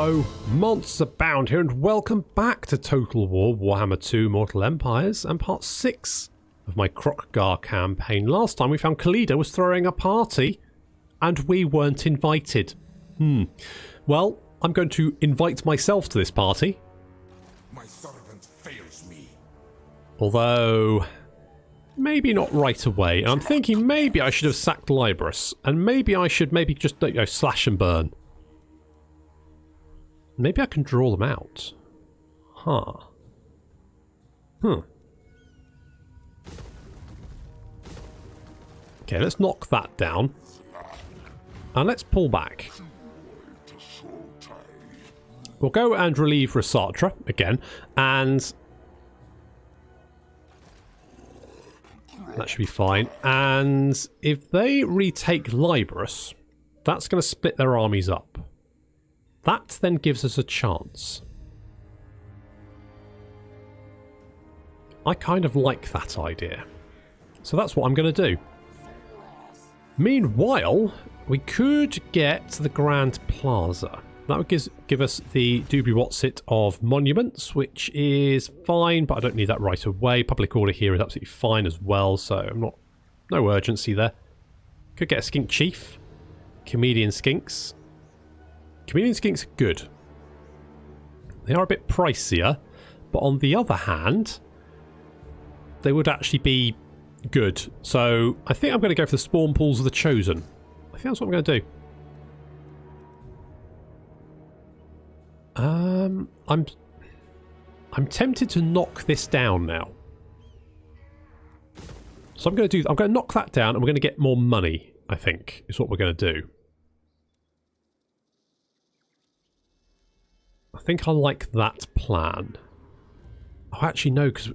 Hello, monsters abound here, and welcome back to Total War Warhammer 2 Mortal Empires and part 6 of my Kroq-Gar campaign. Last time we found Khalida was throwing a party and we weren't invited. Well, I'm going to invite myself to this party. My servant fails me. Although, maybe not right away. And I'm thinking maybe I should have sacked Liberus, and maybe I should just slash and burn. Maybe I can draw them out. Okay, let's knock that down. And let's pull back. We'll go and relieve Resatra again, and that should be fine. And if they retake Liberus, that's going to split their armies up. That then gives us a chance. I kind of like that idea. So that's what I'm going to do. Meanwhile, we could get the Grand Plaza. That would give us the Dubiwatsit of monuments, which is fine, but I don't need that right away. Public order here is absolutely fine as well, so no urgency there. Could get a Skink Chief. Comedian Skinks. Comedian Skinks are good. They are a bit pricier, but on the other hand, they would actually be good. So I think I'm going to go for the Spawn Pools of the Chosen. I think that's what I'm going to do. I'm tempted to knock this down now. So I'm going to knock that down, and we're going to get more money, I think, is what we're going to do. I think I like that plan. Oh, actually, no, because...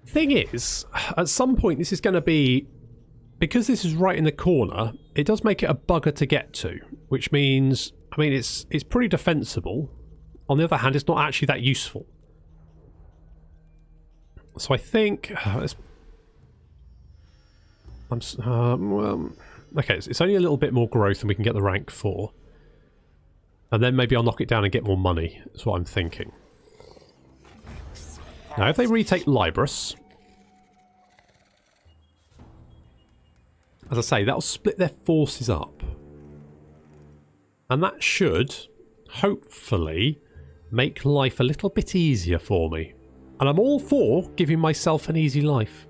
Thing is, at some point this is going to be... Because this is right in the corner, it does make it a bugger to get to. Which means, I mean, it's pretty defensible. On the other hand, it's not actually that useful. So I think... okay, it's only a little bit more growth and we can get the rank 4. And then maybe I'll knock it down and get more money. That's what I'm thinking. Now, if they retake Liberus... As I say, that'll split their forces up. And that should, hopefully, make life a little bit easier for me. And I'm all for giving myself an easy life.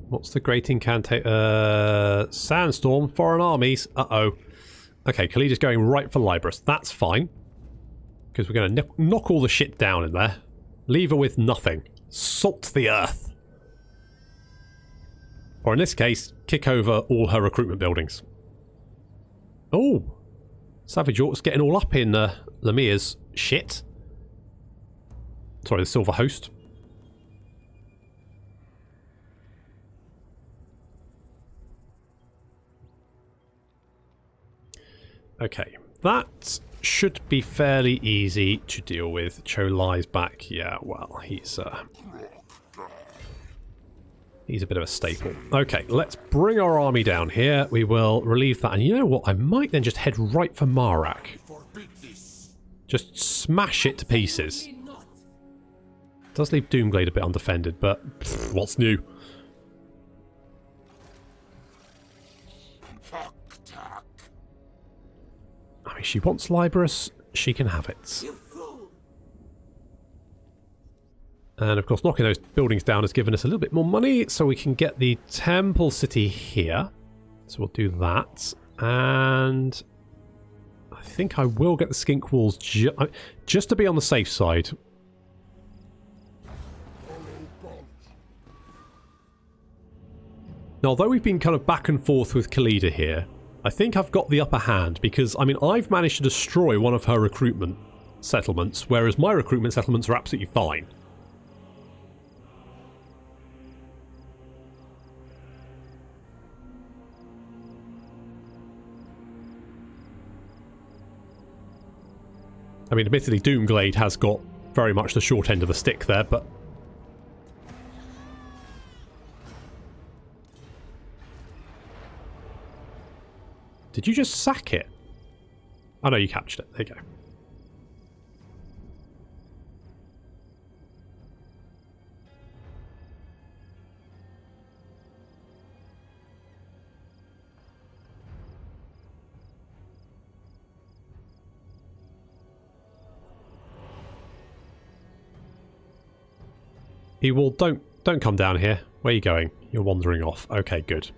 What's the great incantation? Sandstorm, foreign armies. Uh-oh. Okay, Khalida's going right for Liberus. That's fine. Because we're going to knock all the shit down in there. Leave her with nothing. Salt the earth. Or in this case, kick over all her recruitment buildings. Oh. Savage Orcs getting all up in Lemir's shit. Sorry, the Silver Host. Okay, that should be fairly easy to deal with. Cho lies back. Yeah, well, he's a bit of a staple. Okay, let's bring our army down here. We will relieve that. And you know what? I might then just head right for Marak. Just smash it to pieces. Does leave Doomglade a bit undefended, but pff, what's new? I mean, she wants Liberus, she can have it. And of course, knocking those buildings down has given us a little bit more money, so we can get the Temple City here. So we'll do that. And I think I will get the Skink Walls just to be on the safe side. Now, although we've been kind of back and forth with Khalida here, I think I've got the upper hand because, I mean, I've managed to destroy one of her recruitment settlements, whereas my recruitment settlements are absolutely fine. I mean, admittedly, Glade has got very much the short end of the stick there, but... Did you just sack it? Oh no, you captured it. There you go. Well, don't come down here. Where are you going? You're wandering off. Okay, good.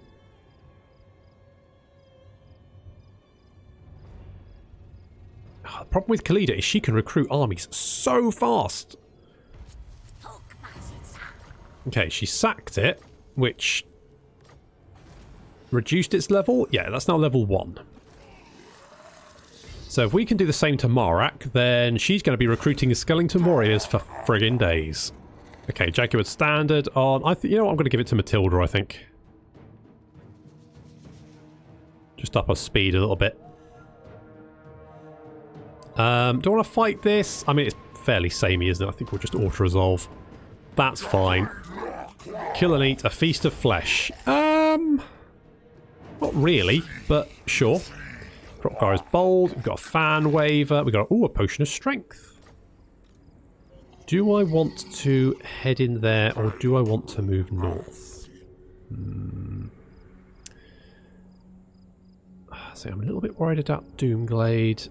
The problem with Khalida is she can recruit armies so fast. Okay, she sacked it, which reduced its level. Yeah, that's now level 1. So if we can do the same to Marak, then she's going to be recruiting Skellington warriors for friggin' days. Okay, Jaguar standard on... you know what? I'm going to give it to Matilda, I think. Just up our speed a little bit. Do I want to fight this? I mean, it's fairly samey, isn't it? I think we'll just auto-resolve. That's fine. Kill and eat, a feast of flesh. Not really, but sure. Kroq-Gar is bold. We've got a fan waver. We've got a potion of strength. Do I want to head in there, or do I want to move north? So I'm a little bit worried about Glade.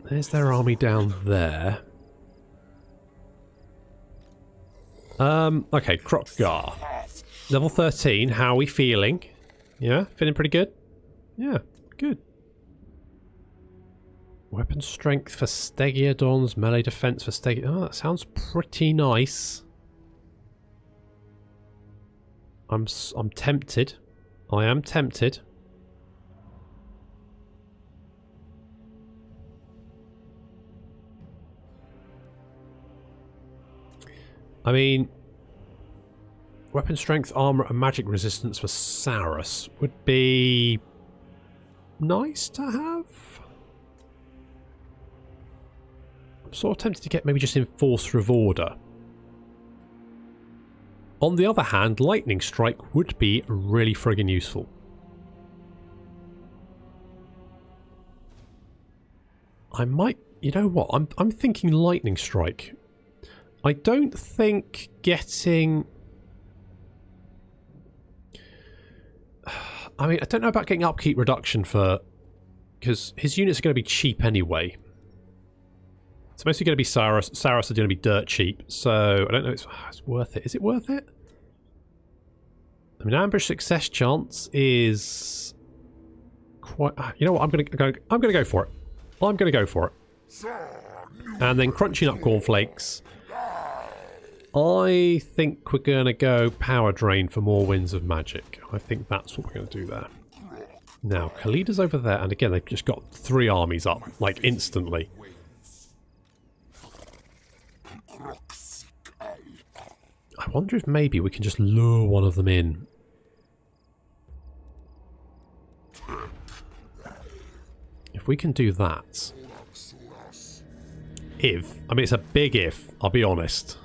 There's their army down there. Okay, Kroq-Gar. Level 13, how are we feeling? Yeah, feeling pretty good? Yeah, good. Weapon strength for Stegiodons, melee defense for Stegiodons. Oh, that sounds pretty nice. I'm tempted. I am tempted. I mean, weapon strength, armor, and magic resistance for Saurus would be nice to have. I'm sort of tempted to get maybe just Enforcer of Order. On the other hand, Lightning Strike would be really friggin' useful. I might... You know what? I'm thinking Lightning Strike. I don't think getting... I mean, I don't know about getting upkeep reduction for... Because his units are going to be cheap anyway. It's mostly going to be Saurus. Saurus are going to be dirt cheap, so I don't know if it's worth it. Is it worth it? I mean, ambush success chance is quite... You know what? I'm going to go for it. I'm going to go for it. And then crunching up cornflakes. I think we're going to go power drain for more winds of magic. I think that's what we're going to do there. Now, Khalida's over there, and again, they've just got 3 armies up, like, instantly. I wonder if maybe we can just lure one of them in. If we can do that. If. I mean, it's a big if, I'll be honest.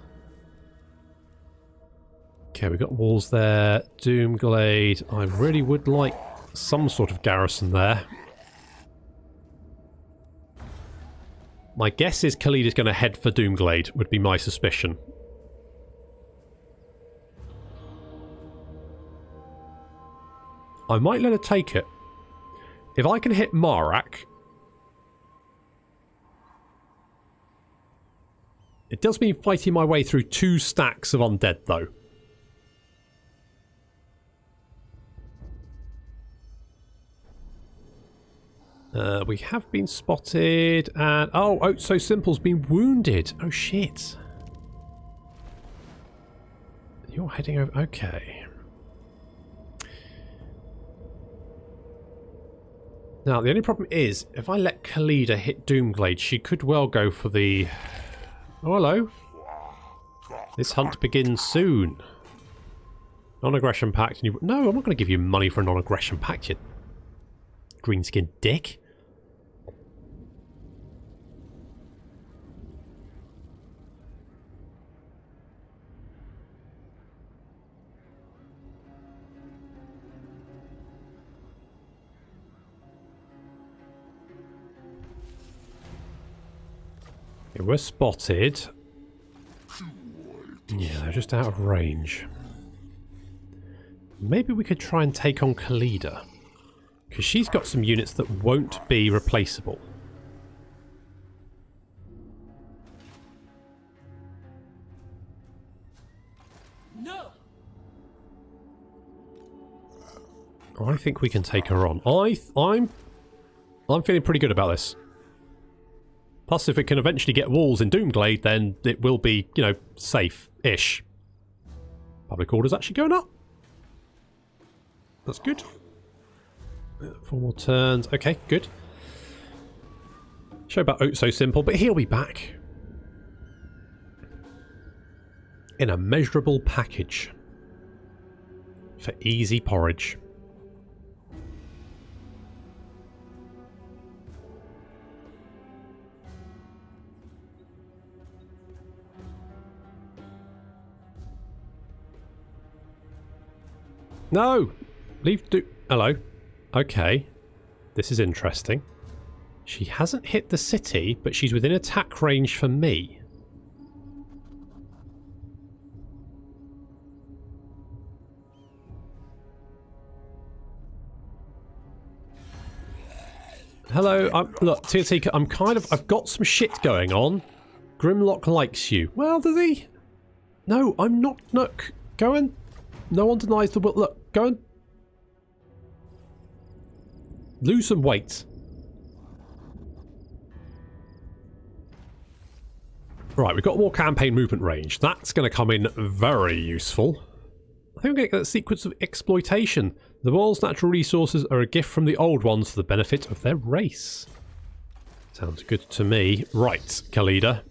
Okay, we've got walls there. Glade. I really would like some sort of garrison there. My guess is Khalida's going to head for Glade, would be my suspicion. I might let her take it. If I can hit Marak... It does mean fighting my way through 2 stacks of undead, though. We have been spotted, and... Oh, so Simple's been wounded. Oh, shit. You're heading over... Okay. Now, the only problem is, if I let Khalida hit Glade, she could well go for the... Oh, hello. This hunt begins soon. Non-aggression pact. And you... No, I'm not going to give you money for a non-aggression pact, you greenskin dick. Okay, we're spotted. Yeah, they're just out of range. Maybe we could try and take on Khalida, because she's got some units that won't be replaceable. No. I think we can take her on. I'm feeling pretty good about this. Plus, if it can eventually get walls in Doomglade, then it will be, you know, safe-ish. Public order's actually going up. That's good. 4 more turns. Okay, good. Show about so simple, but he'll be back. In a measurable package. For easy porridge. No! Leave do... Hello. Okay. This is interesting. She hasn't hit the city, but she's within attack range for me. Hello, look, TNT, I've got some shit going on. Grimlock likes you. Well, does he? No, I'm not, look, go and... No one denies the will. Look, go and... Lose some weight. Right, we've got more campaign movement range. That's going to come in very useful. I think we're going to get that sequence of exploitation. The world's natural resources are a gift from the old ones for the benefit of their race. Sounds good to me. Right, Khalida.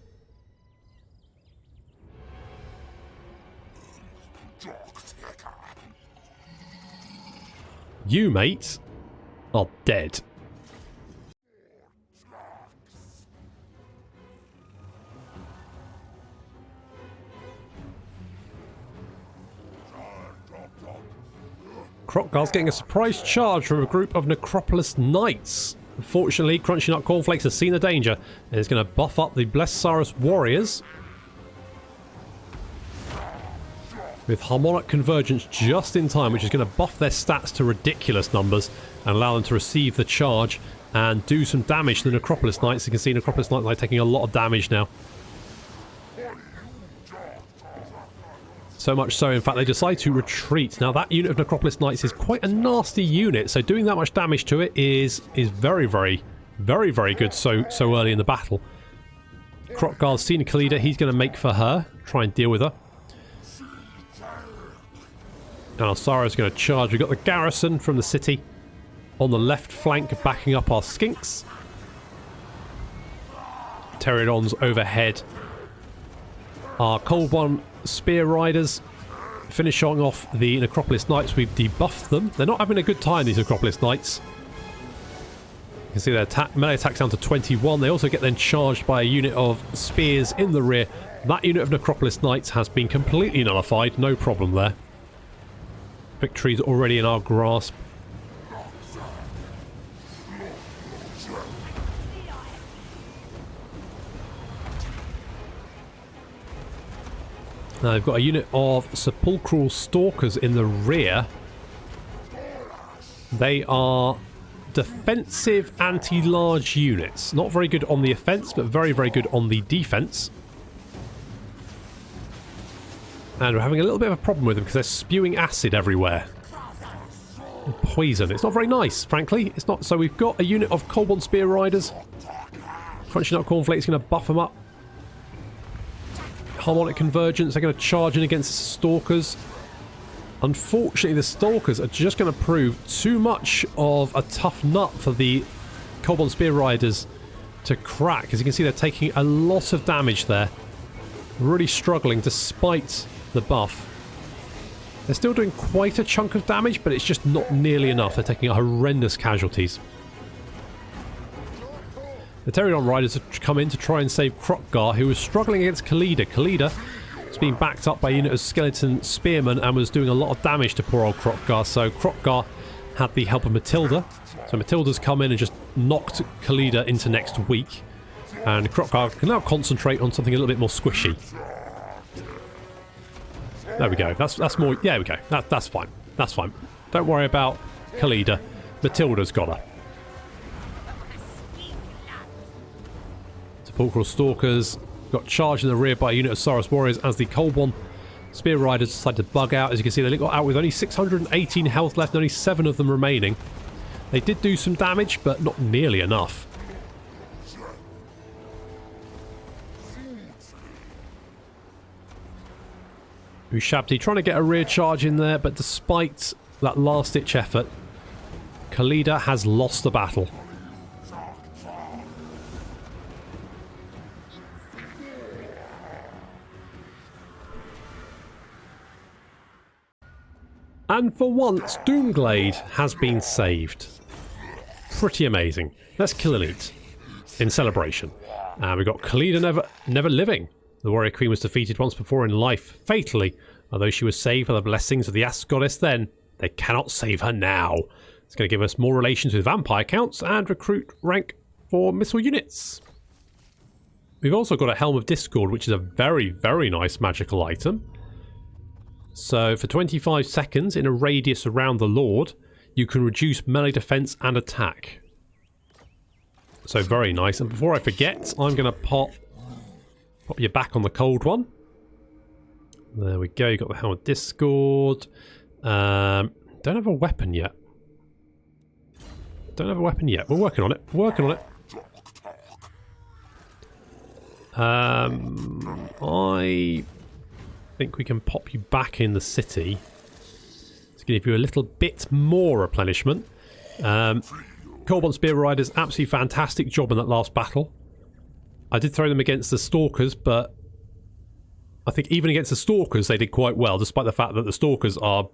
You, mate, are dead. Kroq-Gar's getting a surprise charge from a group of Necropolis Knights. Unfortunately, Crunchy Nut Cornflakes has seen the danger and is going to buff up the Blessed Cyrus warriors with Harmonic Convergence just in time, which is going to buff their stats to ridiculous numbers and allow them to receive the charge and do some damage to the Necropolis Knights. You can see Necropolis Knights are taking a lot of damage now. So much so, in fact, they decide to retreat. Now, that unit of Necropolis Knights is quite a nasty unit, so doing that much damage to it is very, very, very, very good so early in the battle. Kroq-Gar's seen Khalida. He's going to make for her, try and deal with her. Now, Sara's going to charge. We've got the garrison from the city on the left flank backing up our skinks. Pterodons overhead. Our Cold One Spear Riders finishing off the Necropolis Knights. We've debuffed them. They're not having a good time, these Necropolis Knights. You can see their melee attack's down to 21. They also get then charged by a unit of spears in the rear. That unit of Necropolis Knights has been completely nullified. No problem there. Victory's already in our grasp. Now they've got a unit of Sepulchral Stalkers in the rear. They are defensive anti-large units. Not very good on the offense, but very, very good on the defense. And we're having a little bit of a problem with them because they're spewing acid everywhere. And poison. It's not very nice, frankly. It's not. So we've got a unit of Cold One Spear Riders. Crunchy Nut Cornflake's going to buff them up. Harmonic Convergence, they're going to charge in against the Stalkers. Unfortunately, the Stalkers are just going to prove too much of a tough nut for the Cold One Spear Riders to crack. As you can see, they're taking a lot of damage there. Really struggling despite the buff. They're still doing quite a chunk of damage, but it's just not nearly enough. They're taking horrendous casualties. The Pterodon Riders have come in to try and save Kroq-Gar, who was struggling against Khalida. Khalida was being backed up by a unit of Skeleton Spearmen and was doing a lot of damage to poor old Kroq-Gar. So Kroq-Gar had the help of Matilda. So Matilda's come in and just knocked Khalida into next week. And Kroq-Gar can now concentrate on something a little bit more squishy. There we go. That's more... Yeah, there we go. That's fine. That's fine. Don't worry about Khalida. Matilda's got her. Sepulchral Stalkers got charged in the rear by a unit of Saurus Warriors as the Cold Spear Riders decided to bug out. As you can see, they got out with only 618 health left and only 7 of them remaining. They did do some damage, but not nearly enough. Ushabti trying to get a rear charge in there, but despite that last-ditch effort, Khalida has lost the battle. And for once, Glade has been saved. Pretty amazing. Let's kill Elite in celebration. And we've got Khalida never living. The warrior queen was defeated once before in life, fatally. Although she was saved by the blessings of the Ass Goddess then, they cannot save her now. It's going to give us more relations with vampire counts and recruit rank for missile units. We've also got a Helm of Discord, which is a very, very nice magical item. So for 25 seconds in a radius around the Lord, you can reduce melee defense and attack. So very nice. And before I forget, I'm going to pop you back on the cold one. There we go. You got the Helm of Discord. Don't have a weapon yet. Don't have a weapon yet. We're working on it. Working on it. I think we can pop you back in the city to give you a little bit more replenishment. Cold Spear Riders, absolutely fantastic job in that last battle. I did throw them against the Stalkers, but I think even against the Stalkers they did quite well, despite the fact that the Stalkers are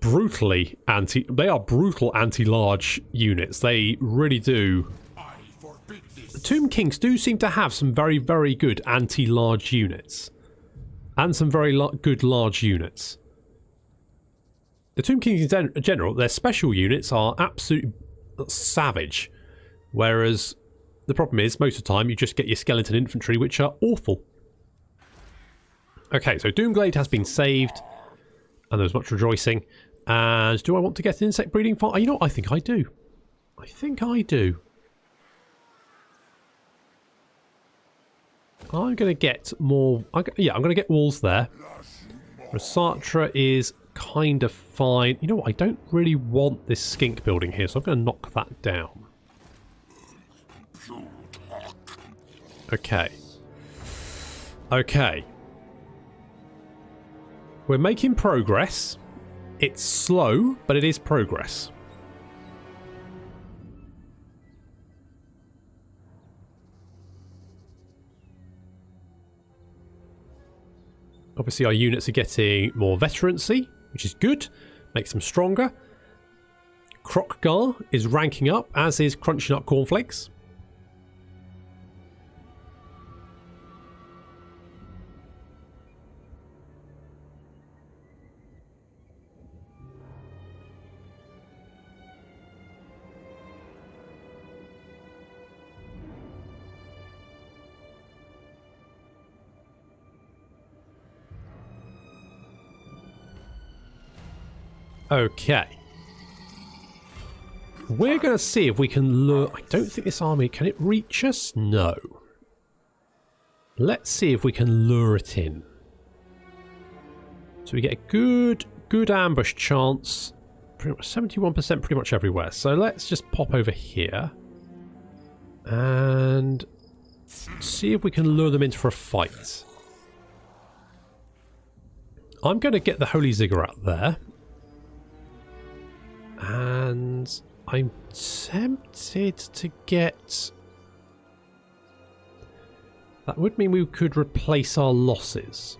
brutally brutal anti-large units. They really do. The Tomb Kings do seem to have some very, very good anti-large units. And some very good large units. The Tomb Kings in general, their special units are absolutely savage. Whereas the problem is, most of the time, you just get your skeleton infantry, which are awful. Okay, so Glade has been saved. And there's much rejoicing. And do I want to get an insect breeding farm? You know what? I think I do. I think I do. I'm going to get more... yeah, I'm going to get walls there. Rosatra is kind of fine. You know what? I don't really want this skink building here, so I'm going to knock that down. Okay. Okay. We're making progress. It's slow, but it is progress. Obviously our units are getting more veterancy, which is good. Makes them stronger. Kroq-Gar is ranking up, as is Crunching Up Cornflakes. Okay. We're going to see if we can lure... I don't think this army... Can it reach us? No. Let's see if we can lure it in. So we get a good ambush chance. Pretty much 71% pretty much everywhere. So let's just pop over here. And see if we can lure them in for a fight. I'm going to get the Holy Ziggurat there. And I'm tempted to get... That would mean we could replace our losses.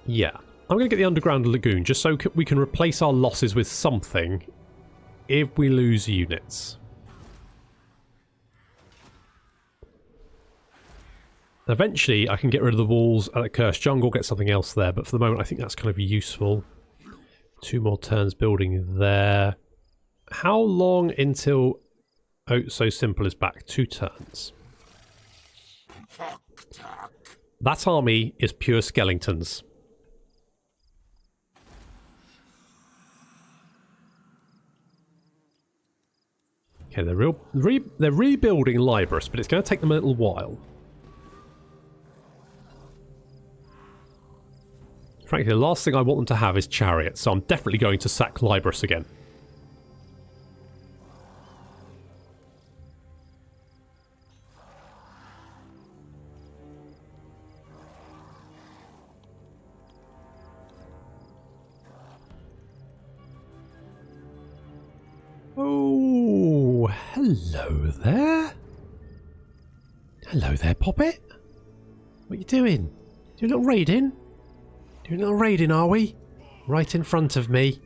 Yeah. I'm going to get the Underground Lagoon just so we can replace our losses with something if we lose units. Eventually, I can get rid of the walls at the Cursed Jungle, get something else there, but for the moment, I think that's kind of useful. 2 more turns building there. How long until Oh So Simple is back? 2 turns. That army is pure skeletons. Okay, they're rebuilding Libris, but it's going to take them a little while. Frankly, the last thing I want them to have is chariots, so I'm definitely going to sack Libris again. Oh, hello there. Hello there, Poppet. What are you doing? Doing a little raiding? Doing a little raiding, are we? Right in front of me.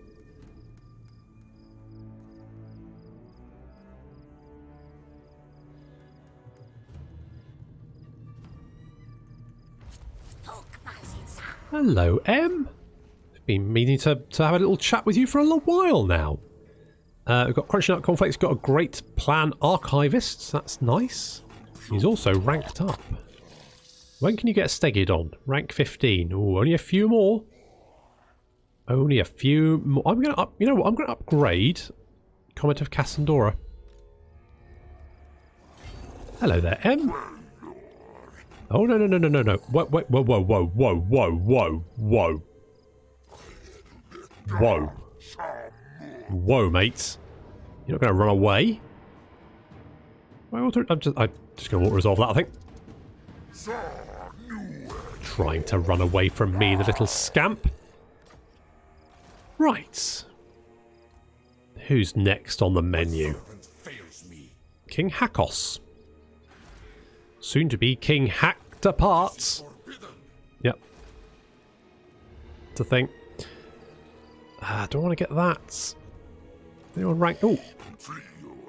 Hello, Em. I've been meaning to have a little chat with you for a little while now. We've got Crunchy Nut Cornflakes, got a great plan archivist. That's nice. He's also ranked up. When can you get a Stegid on? Rank 15. Oh, only a few more. Only a few more. I'm going to up. You know what? I'm going to upgrade Comet of Cassandora. Hello there, Em. Oh, no, no, no, no, no, no. Whoa, whoa, whoa, whoa, whoa, whoa, whoa, whoa. Whoa. Whoa, mates. You're not going to run away? I'm just going to want to resolve that, I think. Trying to run away from me, the little scamp. Right. Who's next on the menu? King Hakos. Soon to be King Hacked Apart. Yep. To think. Don't want to get that. Anyone rank? Oh,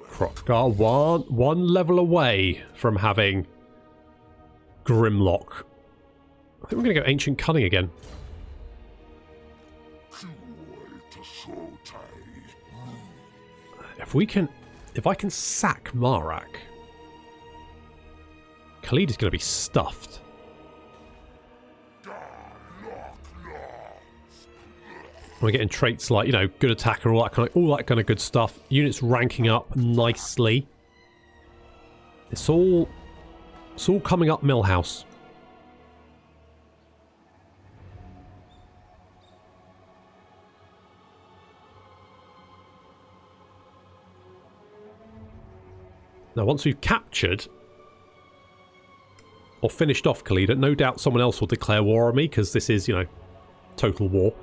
Kroq-Gar one level away from having Grimlock. I think we're going to go Ancient Cunning again. If I can sack Marak, Khalida's going to be stuffed. We're getting traits like, you know, good attacker, all that kind of good stuff. Units ranking up nicely. It's all coming up Millhouse. Now, once we've captured or finished off Khalida, no doubt someone else will declare war on me, because this is, you know, total war.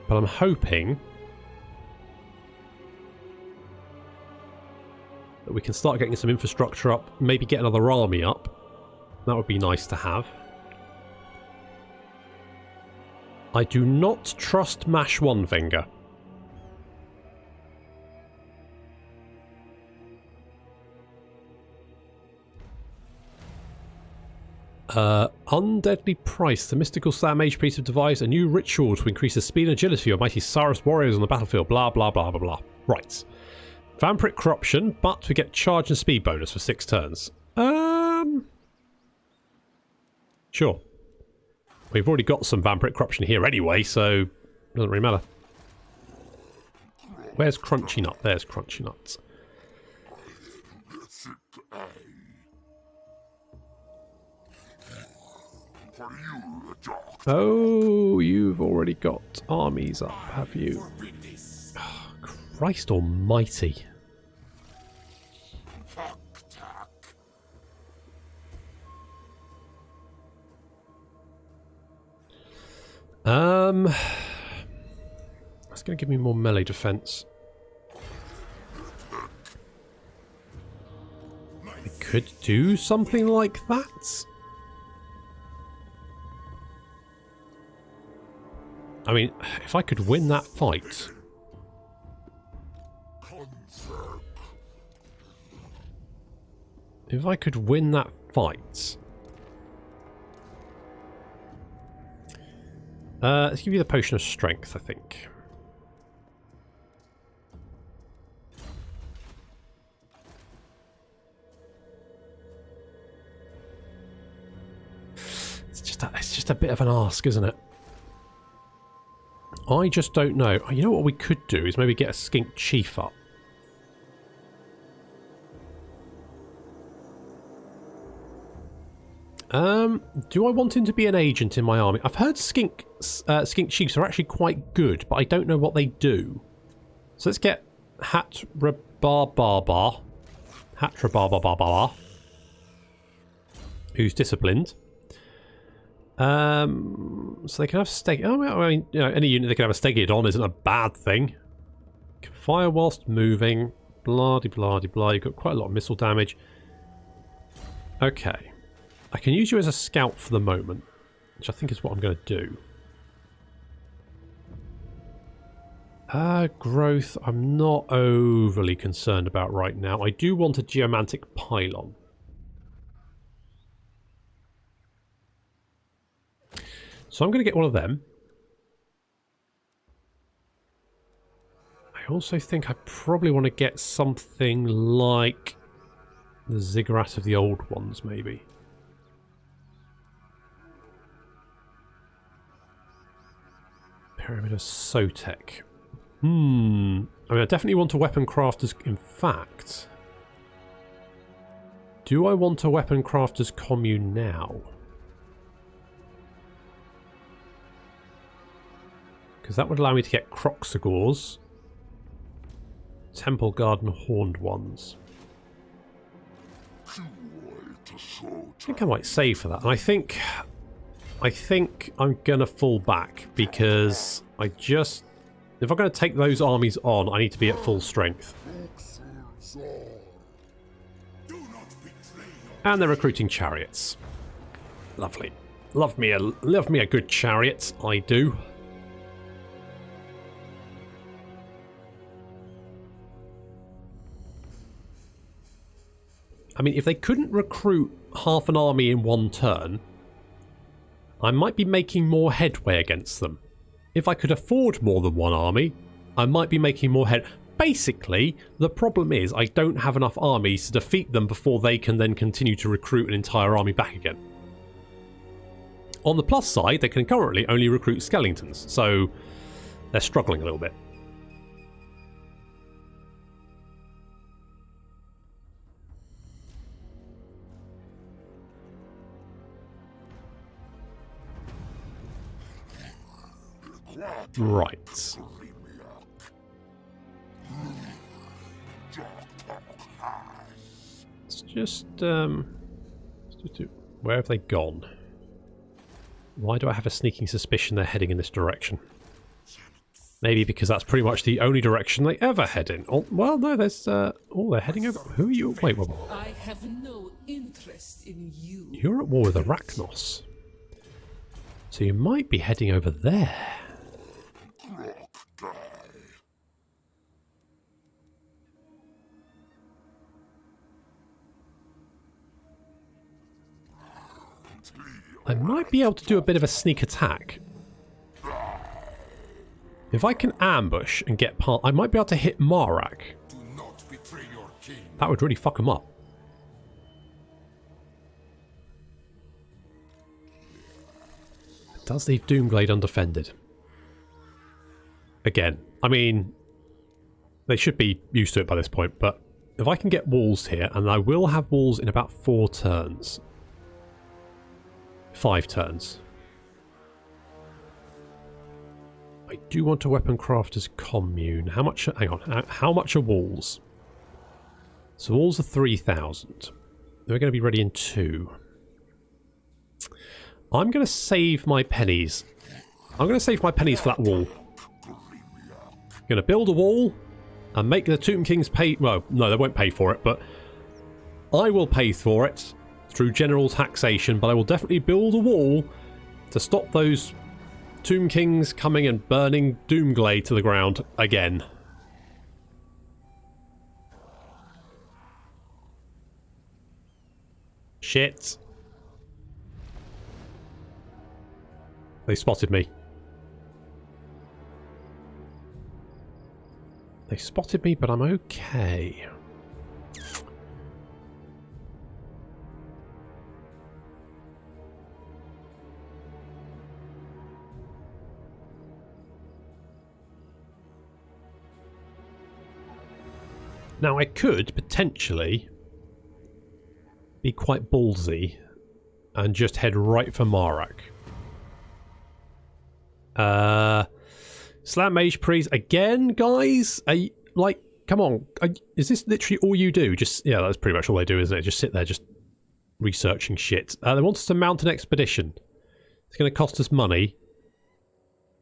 But I'm hoping that we can start getting some infrastructure up, maybe get another army up. That would be nice to have. I do not trust Mash One Finger. Undeadly Price. The mystical Slam Mage Priest have devised a new ritual to increase the speed and agility of mighty Cyrus warriors on the battlefield. Blah, blah, blah, blah, blah. Right. Vampiric Corruption, but we get charge and speed bonus for 6 turns. Sure. We've already got some Vampiric Corruption here anyway, so it doesn't really matter. Where's Crunchy Nut? There's Crunchy Nut. Oh, you've already got armies up, have you? Oh, Christ almighty. That's going to give me more melee defense. I could do something like that. I mean, if I could win that fight. if I could win that fight. Let's give you the potion of strength, I think. It's just a bit of an ask, isn't it? I just don't know. You know what we could do is maybe get a skink chief up. Do I want him to be an agent in my army? I've heard skink chiefs are actually quite good, but I don't know what they do. So let's get Hatrabarbar, who's disciplined. So they can have steg. Oh, I mean, you know, any unit they can have a stegid on isn't a bad thing. Can fire whilst moving. Blah de blah de blah. You've got quite a lot of missile damage. Okay. I can use you as a scout for the moment, which I think is what I'm going to do. Growth, I'm not overly concerned about right now. I do want a geomantic pylon. So I'm going to get one of them. I also think I probably want to get something like the ziggurat of the old ones, maybe. Pyramid of Sotek. I mean, I definitely want a weapon crafter's... In fact... Do I want a weapon crafter's commune now? Because that would allow me to get Kroq-Gar's. Temple Garden Horned ones. I think I might save for that. And I think I'm going to fall back because I just... If I'm going to take those armies on, I need to be at full strength. And they're recruiting chariots. Lovely. Love me a good chariot, I do. I mean, if they couldn't recruit half an army in one turn, I might be making more headway against them. If I could afford more than one army, I might be making more head... Basically, the problem is I don't have enough armies to defeat them before they can then continue to recruit an entire army back again. On the plus side, they can currently only recruit skeletons, so they're struggling a little bit. Right. Let's just where have they gone? Why do I have a sneaking suspicion they're heading in this direction? Maybe because that's pretty much the only direction they ever head in. Oh, well, no, there's oh, they're heading over. Who are you? Wait. I have no interest in you. You're at war with Arachnos. So you might be heading over there. I might be able to do a bit of a sneak attack. If I can ambush and get part... I might be able to hit Marak. Do not betray your king. That would really fuck him up. It does leave Doomglade undefended. Again, I mean... They should be used to it by this point, but... If I can get walls here, and I will have walls in about 4 turns... 5 turns. I do want a weapon crafter's commune. How much? Hang on. How much are walls? So walls are 3,000. They're going to be ready in 2. I'm going to save my pennies. I'm going to save my pennies for that wall. I'm going to build a wall and make the Tomb Kings pay. Well, no, they won't pay for it, but I will pay for it through general taxation, but I will definitely build a wall to stop those Tomb Kings coming and burning Doomglade to the ground again. Shit. They spotted me. They spotted me, but I'm okay. Now, I could potentially be quite ballsy and just head right for Marak. Slam Mage Priest again, guys? Like, come on. Is this literally all you do? Just, yeah, that's pretty much all they do, isn't it? Just sit there, just researching shit. They want us to mount an expedition. It's going to cost us money,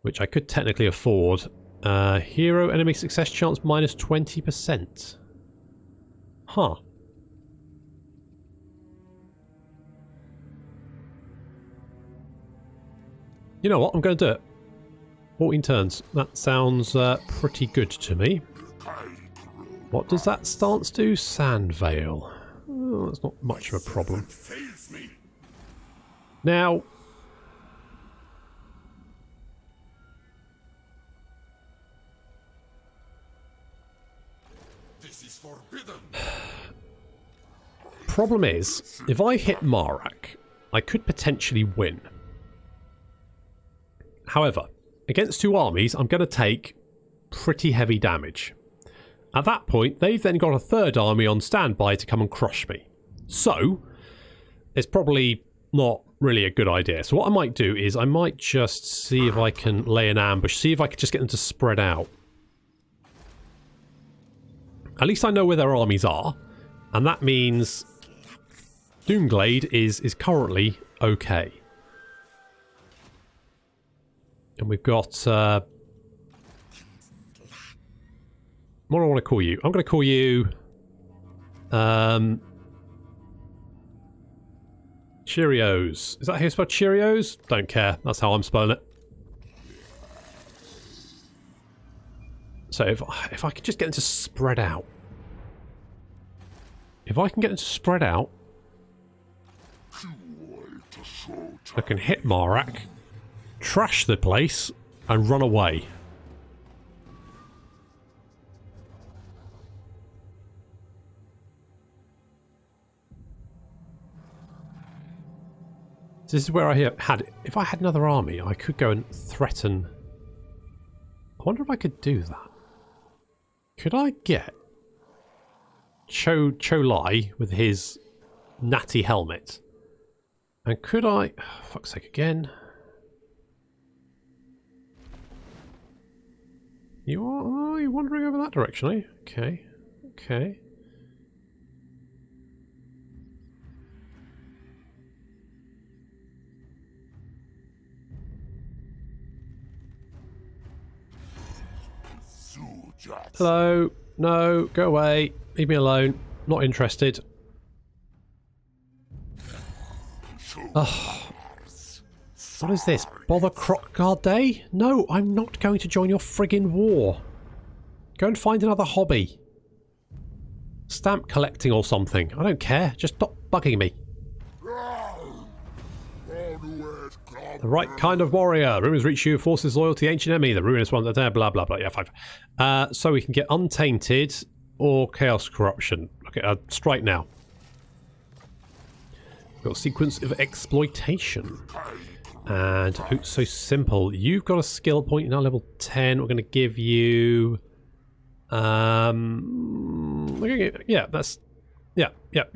which I could technically afford. Hero enemy success chance minus 20%. Huh. You know what? I'm going to do it. 14 turns. That sounds pretty good to me. What does that stance do? Sand Veil. Oh, that's not much of a problem. Now... This is forbidden. Problem is, if I hit Marak, I could potentially win. However, against two armies, I'm going to take pretty heavy damage. At that point, they've then got a third army on standby to come and crush me. So, it's probably not really a good idea. So what I might do is I might just see if I can lay an ambush, see if I can just get them to spread out. At least I know where their armies are, and that means Doomglade is currently okay. And we've got... what do I want to call you? I'm going to call you... Cheerios. Is that how you spell Cheerios? Don't care. That's how I'm spelling it. So if I could just get them to spread out. If I can get them to spread out, I can hit Marak, trash the place, and run away. This is where I had... If I had another army, I could go and threaten... I wonder if I could do that. Could I get Cholai with his natty helmet? And could I... Oh, fuck's sake, again. You're wandering over that direction, are you? Okay. Okay. Hello. No, go away. Leave me alone. Not interested. Oh. What is this? Bother Kroq-Gar Day? No, I'm not going to join your friggin' war. Go and find another hobby. Stamp collecting or something. I don't care. Just stop bugging me. The right kind of warrior. Rumors reach you. Forces loyal to the ancient enemy. The ruinous one. Blah, blah, blah. Yeah, 5. So we can get Untainted or Chaos Corruption. Okay, strike now. We've got a sequence of exploitation. And oh, it's so simple. You've got a skill point now, level 10. We're going to give you... we're going to get, yeah, that's... Yeah, that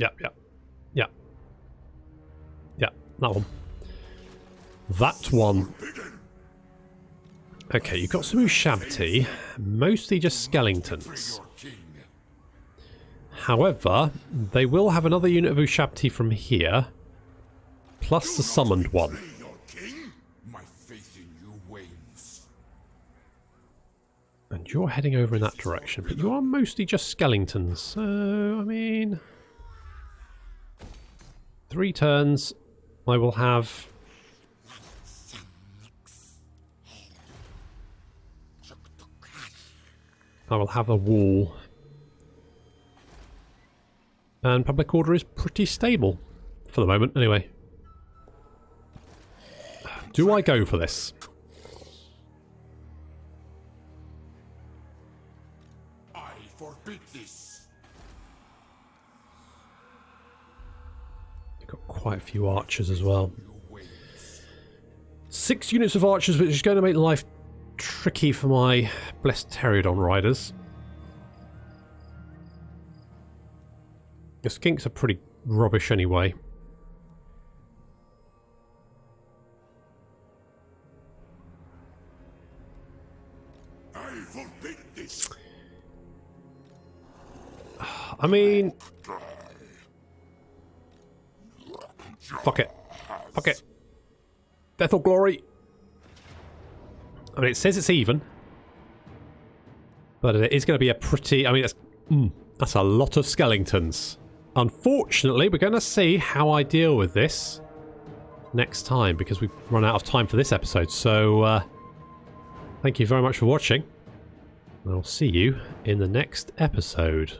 one. That one. Okay, you've got some Ushabti, mostly just skeletons. However, they will have another unit of Ushabti from here, plus the summoned one. And you're heading over in that direction, but you are mostly just skeletons, so, I mean... 3 turns, I will have... I will have a wall. And public order is pretty stable. For the moment, anyway. Do I go for this? I forbid this. You've got quite a few archers as well. 6 units of archers, which is going to make life tricky for my Blessed Pterodon riders. The skinks are pretty rubbish anyway. I forbid this. I mean... Fuck it. Fuck it. Death or glory. I mean, it says it's even. But it is going to be a pretty... I mean, that's a lot of skeletons. Unfortunately, we're going to see how I deal with this next time, because we've run out of time for this episode. So, thank you very much for watching. And I'll see you in the next episode.